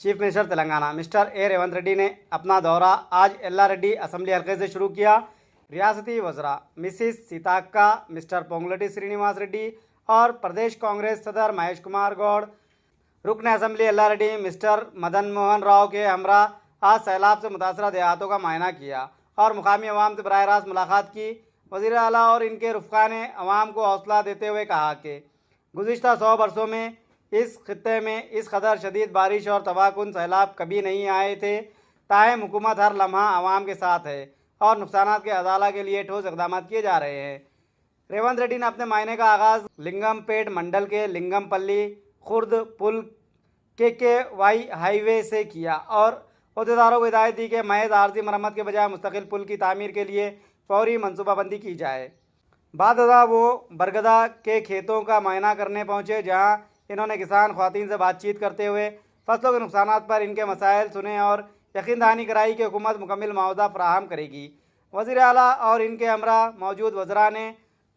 Chief minister Telangana mister A Revanth Reddy ने अपना दौरा आज एल्लारेड्डी असेंबली हल्के से शुरू किया। रियासती वज़रा मिसिस सीताक्का, मिस्टर पोंगुलेटी श्रीनिवास रेड्डी और प्रदेश कांग्रेस सदर महेश कुमार गौड़, रुकन असेंबली एल्लारेड्डी मिस्टर मदन मोहन राव के हमरा आज सैलाब से मुतासरा देहातों का मायना किया और मुकामी अवाम से बराह रास्त मुलाकात की। वज़ीर आला और इनके रुफ़क़ा ने अवाम को हौसला देते हुए कहा कि गुज़िश्ता 100 बरसों में इस खित्ते में इस कदर शदीद बारिश और तबाहकुन सैलाब कभी नहीं आए थे। ताहम हुकूमत हर लम्हा अवाम के साथ है और नुकसानात के अजाला के लिए ठोस इक़दाम किए जा रहे हैं। रेवंत रेड्डी ने अपने मायने का आगाज़ लिंगमपेट मंडल के लिंगमपल्ली खुर्द पुल के वाई हाईवे से किया और अहदेदारों को हिदायत दी कि महज आर्जी मरम्मत के बजाय मुस्तकिल पुल की तामीर के लिए फौरी मनसूबाबंदी की जाए। बाद वो बरगदा के खेतों का मायना करने पहुँचे, जहाँ इन्होंने किसान ख्वातीन से बातचीत करते हुए फसलों के नुकसानात पर इनके मसाइल सुने और यकीन दहानी कराई कि हुकूमत मुकम्मल मुआवजा फराहम करेगी। वज़ीर आला और इनके हमरा मौजूद वज़रा ने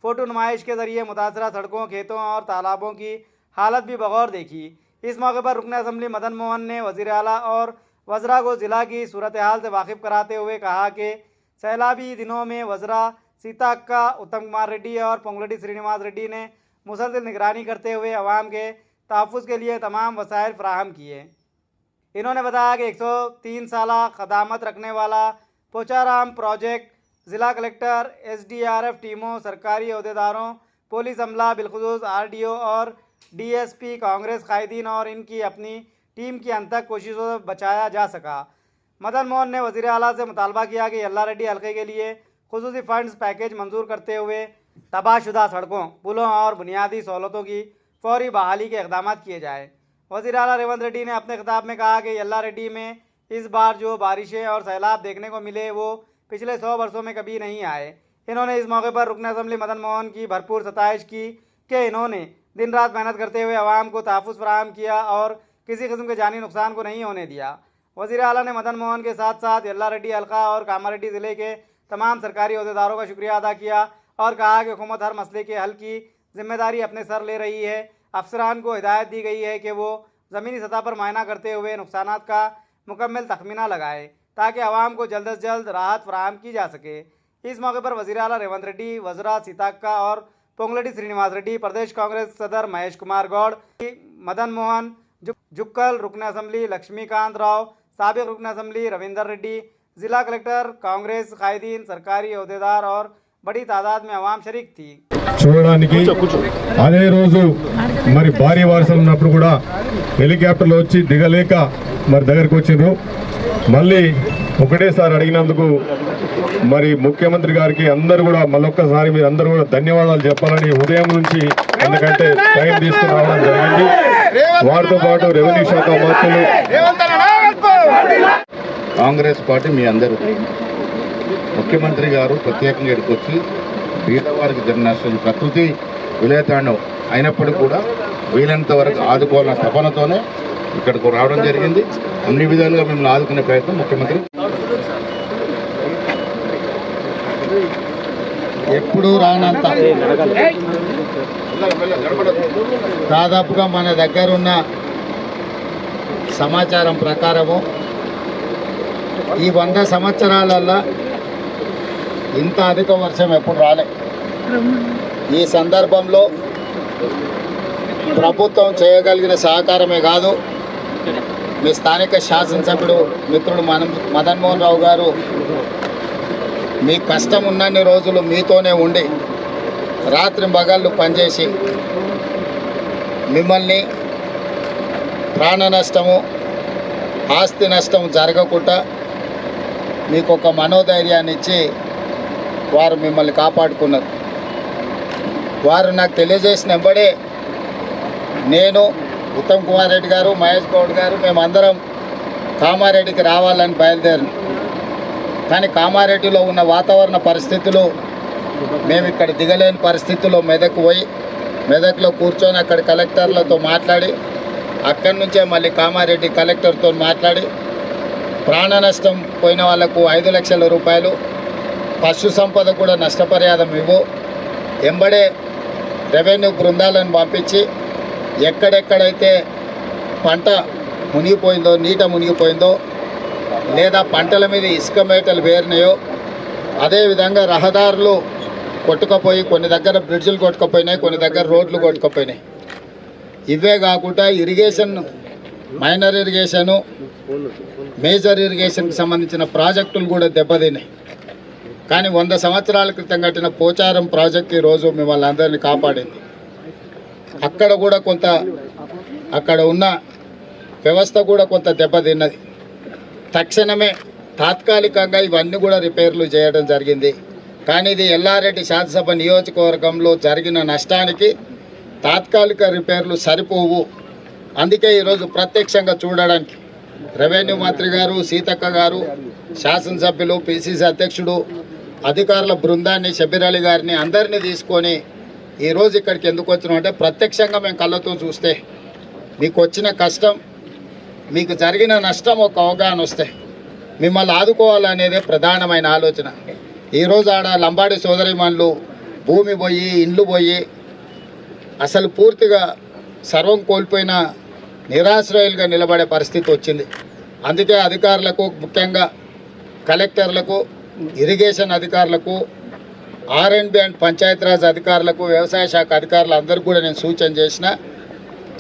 फ़ोटो नुमाइश के ज़रिए मुतासरा सड़कों, खेतों और तालाबों की हालत भी बगौर देखी। इस मौके पर रुकन असम्बली मदन मोहन ने वज़ीर आला और वज़रा को ज़िला की सूरत हाल से वाकिफ़ कराते हुए कहा कि सैलाबी दिनों में वज़रा सीताक्का, उत्तम कुमार रेड्डी और पोंगुलेटी श्रीनिवास रेड्डी ने मुसलसल निगरानी करते हुए अवाम के तहफ़्फ़ुज़ के लिए तमाम वसाइल फ़राहम किए। इन्होंने बताया कि 103 साला ख़दामत रखने वाला पोचाराम प्रोजेक्ट ज़िला कलेक्टर, SDRF टीमों, सरकारी अहदेदारों, पुलिस अमला, बिलखुसूस RDO और DSP, कांग्रेस कायदीन और इनकी अपनी टीम की अनथक कोशिशों से बचाया जा सका। मदन मोहन ने वज़ीर आला से मुतालबा किया कि एल्लारेड्डी हल्के के लिए खुसूसी फ़ंड्स पैकेज मंजूर करते हुए तबाहशुदा सड़कों, पुलों और बुनियादी सहूलतों की फौरी बहाली के इक़दाम किए जाए। वज़ीर आला रेवंत रेड्डी ने अपने खिताब में कहा कि एल्लारेड्डी में इस बार जो बारिशें और सैलाब देखने को मिले वो पिछले 100 वर्षों में कभी नहीं आए। इन्होंने इस मौके पर रुकन असम्बली मदन मोहन की भरपूर सताइश की कि इन्होंने दिन रात मेहनत करते हुए अवाम को तहफ़्फ़ुज़ फराहम किया और किसी किस्म के जानी नुकसान को नहीं होने दिया। वज़ीर आला ने मदन मोहन के साथ साथ एल्लारेड्डी हल्का और कामारेड्डी ज़िले के तमाम सरकारी अहदेदारों का शुक्रिया अदा किया और कहा कि हुकूमत हर मसले के हल की जिम्मेदारी अपने सर ले रही है। अफसरान को हिदायत दी गई है कि वो ज़मीनी सतह पर मायना करते हुए नुकसानात का मुकम्मल तखमीना लगाए ताकि आवाम को जल्द से जल्द राहत फराहम की जा सके। इस मौके पर वज़ीर आला रेवंत रेड्डी, वज़रा सीताक्का और पोंगुलेटी श्रीनिवास रेड्डी, प्रदेश कांग्रेस सदर महेश कुमार गौड़, मदन मोहन जुक्कल, रुकन असम्बली लक्ष्मीकांत राव, साबिक रुकन असम्बली रविंदर रेड्डी, ज़िला कलेक्टर, कांग्रेस कायदीन, सरकारी अहदेदार और बड़ी तादाद में अवाम शरीक थी। చూడడానికి అదే రోజు మరి భారీ వర్షం ఉన్నప్పుడు కూడా హెలికాప్టర్లు వచ్చి దిగలేక మరి దగ్గరికి వచ్చిండ్రు. మళ్ళీ ఒకటేసారి అడిగినందుకు మరి ముఖ్యమంత్రి గారికి అందరూ కూడా మళ్ళొక్కసారి మీరు అందరూ కూడా ధన్యవాదాలు చెప్పాలని ఉదయం నుంచి, ఎందుకంటే టైం తీసుకుని రావడం జరిగింది. వారితో పాటు రెవెన్యూ శాఖ మంత్రులు, కాంగ్రెస్ పార్టీ మీ అందరూ, ముఖ్యమంత్రి గారు ప్రత్యేకంగా ఎడుకొచ్చి పేదవారికి జరిగిన నష్టం ప్రకృతి విలయతాండం అయినప్పటికీ కూడా వీలైనంత వరకు ఆదుకోవాలన్న తపనతోనే ఇక్కడికి రావడం జరిగింది. అన్ని విధాలుగా మిమ్మల్ని ఆదుకునే ప్రయత్నం ముఖ్యమంత్రి ఎప్పుడు రానంత దాదాపుగా మన దగ్గర ఉన్న సమాచారం ప్రకారము ఈ 100 సంవత్సరాలల్లో ఇంత అధిక వర్షం ఎప్పుడు రాలే. ఈ సందర్భంలో ప్రభుత్వం చేయగలిగిన సహకారమే కాదు, మీ స్థానిక శాసనసభ్యుడు మిత్రుడు మదన్ మోహన్ రావు గారు మీ కష్టం ఉన్నన్ని రోజులు మీతోనే ఉండి రాత్రి పగళ్ళు పనిచేసి మిమ్మల్ని ప్రాణ నష్టము, ఆస్తి నష్టం జరగకుండా మీకు ఒక మనోధైర్యాన్ని ఇచ్చి వారు మిమ్మల్ని కాపాడుకున్నారు. వారు నాకు తెలియజేసిన వెంబడే నేను, ఉత్తమ్ కుమార్ రెడ్డి గారు, మహేష్ గౌడ్ గారు మేమందరం కామారెడ్డికి రావాలని బయలుదేరాం. కానీ కామారెడ్డిలో ఉన్న వాతావరణ పరిస్థితులు మేము ఇక్కడ దిగలేని పరిస్థితుల్లో మెదక్ పోయి మెదక్లో కూర్చొని అక్కడ కలెక్టర్లతో మాట్లాడి అక్కడి నుంచే మళ్ళీ కామారెడ్డి కలెక్టర్తో మాట్లాడి ప్రాణ నష్టం పోయిన వాళ్లకు 5 లక్షల రూపాయలు, పశు సంపద కూడా నష్టపరిహారం ఇవ్వు, ఎంబడే రెవెన్యూ బృందాలను పంపించి ఎక్కడెక్కడైతే పంట మునిగిపోయిందో, నీట మునిగిపోయిందో, లేదా పంటల మీద ఇసుక మేటలు వేరినాయో, అదేవిధంగా రహదారులు కొట్టుకుపోయి కొన్ని దగ్గర బ్రిడ్జిలు కొట్టుకుపోయినాయి, కొన్ని దగ్గర రోడ్లు కొట్టుకుపోయినాయి. ఇవే కాకుండా ఇరిగేషన్, మైనర్ ఇరిగేషను, మేజర్ ఇరిగేషన్కి సంబంధించిన ప్రాజెక్టులు కూడా దెబ్బతిన్నాయి. కానీ 100 సంవత్సరాల క్రితం కట్టిన పోచారం ప్రాజెక్ట్ ఈరోజు మిమ్మల్ని అందరినీ కాపాడింది. అక్కడ కూడా కొంత, అక్కడ ఉన్న వ్యవస్థ కూడా కొంత దెబ్బతిన్నది. తక్షణమే తాత్కాలికంగా ఇవన్నీ కూడా రిపేర్లు చేయడం జరిగింది. కానీ ఇది ఎల్లారెడ్డి శాసనసభ నియోజకవర్గంలో జరిగిన నష్టానికి తాత్కాలిక రిపేర్లు సరిపోవు. అందుకే ఈరోజు ప్రత్యక్షంగా చూడడానికి రెవెన్యూ మంత్రి గారు, సీతక్క గారు, శాసనసభ్యులు, పిసిసి అధ్యక్షుడు, అధికారుల బృందాన్ని, షబీర్ అలీ గారిని అందరినీ తీసుకొని ఈరోజు ఇక్కడికి ఎందుకు వచ్చినాం అంటే, ప్రత్యక్షంగా మేము కళ్ళతో చూస్తే మీకు వచ్చిన కష్టం, మీకు జరిగిన నష్టం ఒక అవగాహన వస్తే మిమ్మల్ని ఆదుకోవాలనేదే ప్రధానమైన ఆలోచన. ఈరోజు ఆడ లంబాడి సోదరిమణులు భూమి పోయి, ఇండ్లు పోయి, అసలు పూర్తిగా సర్వం కోల్పోయిన నిరాశ్రయులుగా నిలబడే పరిస్థితి వచ్చింది. అందుకే అధికారులకు, ముఖ్యంగా కలెక్టర్లకు, ఇరిగేషన్ అధికారులకు, R&B అండ్ పంచాయతీరాజ్ అధికారులకు, వ్యవసాయ శాఖ అధికారులందరికీ కూడా నేను సూచన చేసిన,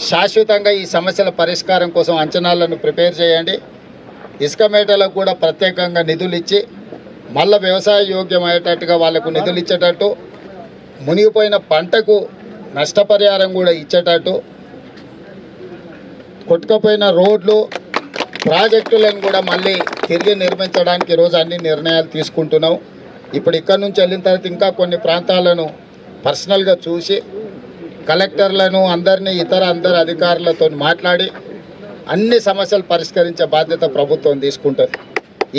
శాశ్వతంగా ఈ సమస్యల పరిష్కారం కోసం అంచనాలను ప్రిపేర్ చేయండి. ఇసుక మేటలకు కూడా ప్రత్యేకంగా నిధులు ఇచ్చి మళ్ళీ వ్యవసాయ యోగ్యమయ్యేటట్టుగా వాళ్ళకు నిధులు ఇచ్చేటట్టు, మునిగిపోయిన పంటకు నష్టపరిహారం కూడా ఇచ్చేటట్టు, కొట్టుకుపోయిన రోడ్లు, ప్రాజెక్టులను కూడా మళ్ళీ తిరిగి నిర్మించడానికి ఈరోజు అన్ని నిర్ణయాలు తీసుకుంటున్నాం. ఇప్పుడు ఇక్కడ నుంచి వెళ్ళిన తర్వాత ఇంకా కొన్ని ప్రాంతాలను పర్సనల్గా చూసి కలెక్టర్లను, అందరినీ, అందరు అధికారులతో మాట్లాడి అన్ని సమస్యలు పరిష్కరించే బాధ్యత ప్రభుత్వం తీసుకుంటుంది.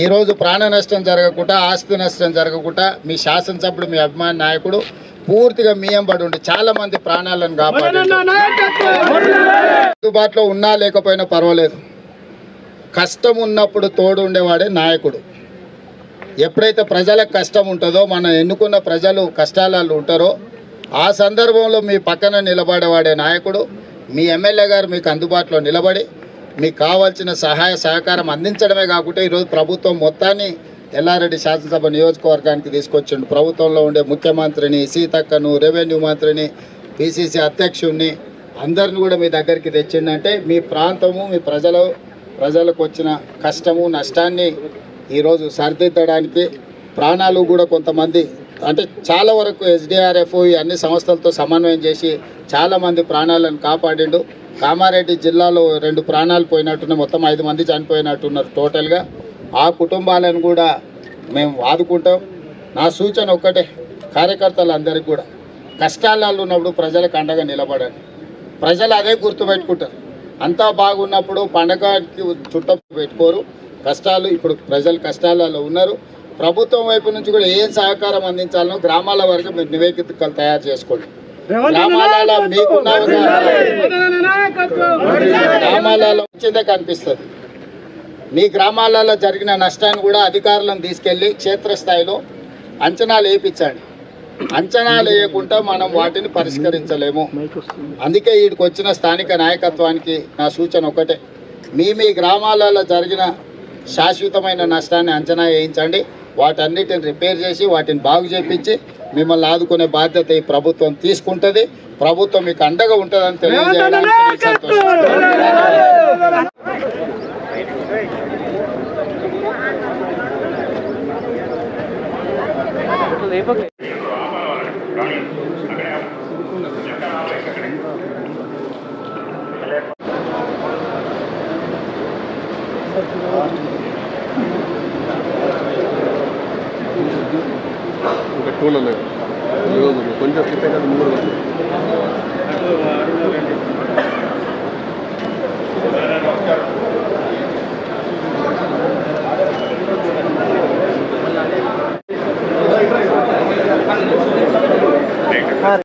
ఈరోజు ప్రాణ నష్టం జరగకుండా, ఆస్తి నష్టం జరగకుండా మీ శాసనసభ్యుడు, మీ అభిమాన నాయకుడు పూర్తిగా మీయంబడి ఉండి చాలామంది ప్రాణాలను కాపాడు. అందుబాటులో ఉన్నా లేకపోయినా పర్వాలేదు, కష్టం ఉన్నప్పుడు తోడు ఉండేవాడే నాయకుడు. ఎప్పుడైతే ప్రజలకు కష్టం ఉంటుందో, మనం ఎన్నుకున్న ప్రజలు కష్టాలలో ఉంటారో, ఆ సందర్భంలో మీ పక్కన నిలబడేవాడే నాయకుడు. మీ ఎమ్మెల్యే గారు మీకు అందుబాటులో నిలబడి మీకు కావాల్సిన సహాయ సహకారం అందించడమే కాకుండా ఈరోజు ప్రభుత్వం మొత్తాన్ని ఎల్లారెడ్డి శాసనసభ నియోజకవర్గానికి తీసుకొచ్చిండు. ప్రభుత్వంలో ఉండే ముఖ్యమంత్రిని, సీతక్కను, రెవెన్యూ మంత్రిని, పిసిసి అధ్యక్షుడిని అందరిని కూడా మీ దగ్గరికి తెచ్చిండంటే మీ ప్రాంతము, మీ ప్రజలకు వచ్చిన కష్టము, నష్టాన్ని ఈరోజు సరిదిద్దడానికి, ప్రాణాలు కూడా కొంతమంది అంటే చాలా వరకు SDRF ఈ అన్ని సంస్థలతో సమన్వయం చేసి చాలామంది ప్రాణాలను కాపాడిండు. కామారెడ్డి జిల్లాలో 2 ప్రాణాలు పోయినట్టున్నాయి, మొత్తం 5 మంది చనిపోయినట్టున్నారు టోటల్గా. ఆ కుటుంబాలను కూడా మేము ఆదుకుంటాం. నా సూచన ఒక్కటే, కార్యకర్తలందరికీ కూడా కష్టాలలో ఉన్నప్పుడు ప్రజలకు అండగా నిలబడండి. ప్రజలు అదే గుర్తుపెట్టుకుంటారు. అంతా బాగున్నప్పుడు పండగకి చుట్ట పెట్టుకోరు. కష్టాలు, ఇప్పుడు ప్రజలు కష్టాలలో ఉన్నారు. ప్రభుత్వం వైపు నుంచి కూడా ఏం సహకారం అందించాలనో గ్రామాల వరకు మీరు నివేదికలు తయారు చేసుకోండి. గ్రామాలలో మీకున్న గ్రామాలలో వచ్చిందే కనిపిస్తుంది. మీ గ్రామాలలో జరిగిన నష్టాన్ని కూడా అధికారులను తీసుకెళ్ళి క్షేత్రస్థాయిలో అంచనాలు వేయించండి. అంచనాలు వేయకుండా మనం వాటిని పరిష్కరించలేము. అందుకే వీడికి వచ్చిన స్థానిక నాయకత్వానికి నా సూచన ఒకటే, మీ గ్రామాలలో జరిగిన శాశ్వతమైన నష్టాన్ని అంచనా వేయించండి. వాటన్నిటిని రిపేర్ చేసి వాటిని బాగు చేయించి మిమ్మల్ని ఆదుకునే బాధ్యత ఈ ప్రభుత్వం తీసుకుంటుంది. ప్రభుత్వం మీకు అండగా ఉంటుందని తెలియజేయడానికి సంతోషం. ఇంకా టూల్ ఉన్నాయి కొంచెం ముందు